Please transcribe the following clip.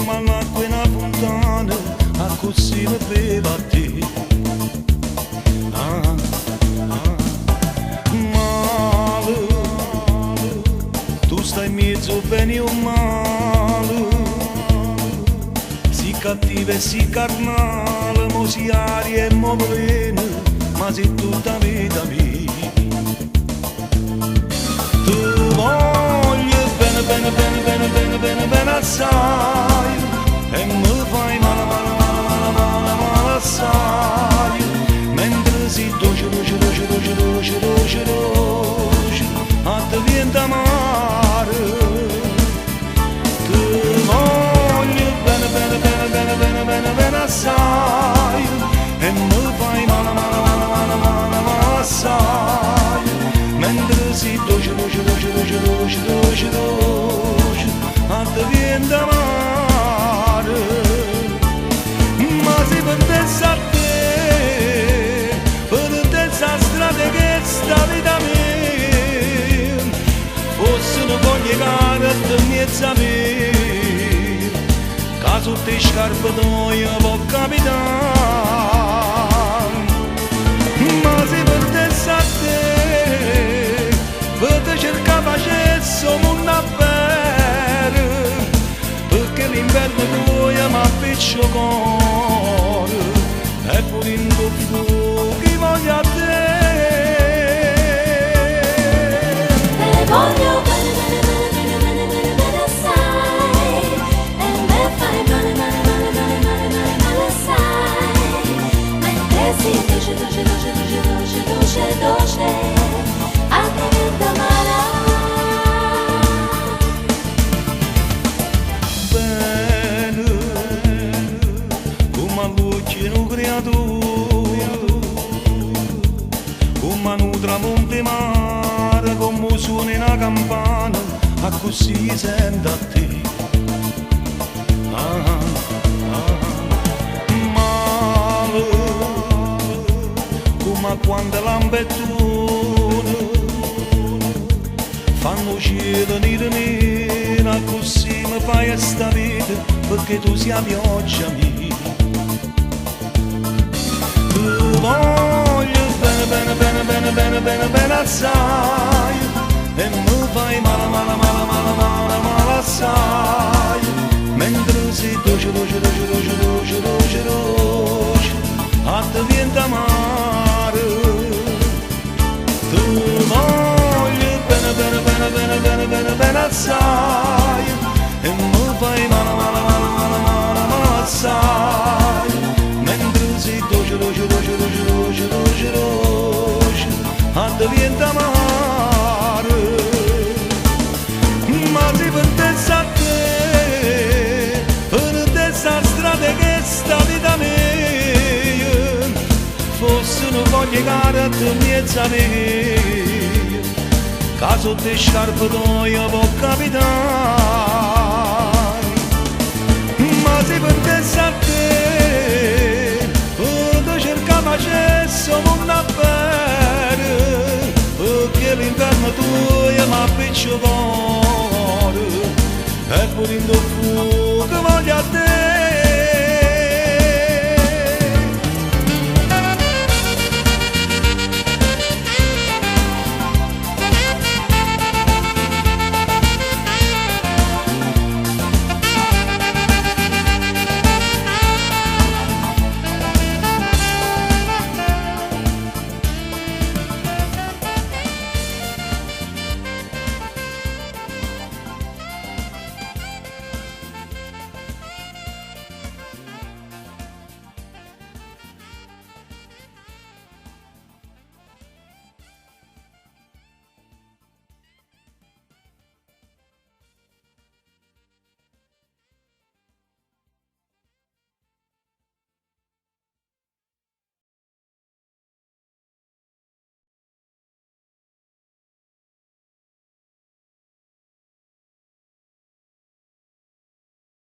come l'acqua in una fontana, a così mi beva a te. Male, tu stai in mezzo bene o male, si cattiva e si carnale, mo si aria e mo veleno, ma sei tutta vita mia. Tu voglio bene, bene, bene, bene, bene, bene, bene assai, e mi fai male, male, male, male, male, male assai, mentre si dolce, dolce, dolce, dolce, dolce, dolce, dolce, a te viene amare. Tu voglio bene, bene, bene, bene, bene, bene, bene assai, e mi fai male, male, male, male, male, male assai, mentre si dolce, dolce, dolce, dolce, dolce, dolce, dolce, a te viene da amare. Ma se perdessi a te, perdessi a strada che sta vita mia, forse non voglio cagare a te mezza mia, caso te scarpe tua può capitare. Ma se perdessi a te, per cercare facessi un affare, perché l'inverno tuo mi appiccio cuore, e pure in tuo che voglio a te. Te voglio bene, bene, bene, bene, bene, bene assai, e me fai male, male, male, male, male, male, male assai, mentre si dolce, dolce, dolce, dolce, dolce, dolce, dolce, a te viene amare. Bene, come luce in un creatore, come un tramonte mare, come un suono in una campana, a così sento a te. Male, come quando lampettone fanno cielo nero nera, così mi fai sta vita, perché tu sei la pioggia mia. Tu voglio bene, bene, bene, bene, bene, bene, bene assai, e mi fai male, male, male, male, male, male assai, mentre sei dolce, dolce, dolce, dolce, dolce, dolce, dolce, a te viene da amare. Tu voglio bene, bene, bene, bene, bene, bene, bene assai, e mi fai male, male, male, male, male, male assai, mentre sei dolce, dolce, dolce, dolce, dolce, dolce, dolce, a te viene da amare. Ma se perdessi a te, perdessi a strada che sta vita mia, forse non voglio cagare a te mezza mia, caso te scarpe tua può capitare. Ma se perdessi a te, per cercare facessi un affare, perché l'inverno tuo mi appiccio cuore, e pure in tuo fuoco voglio a te.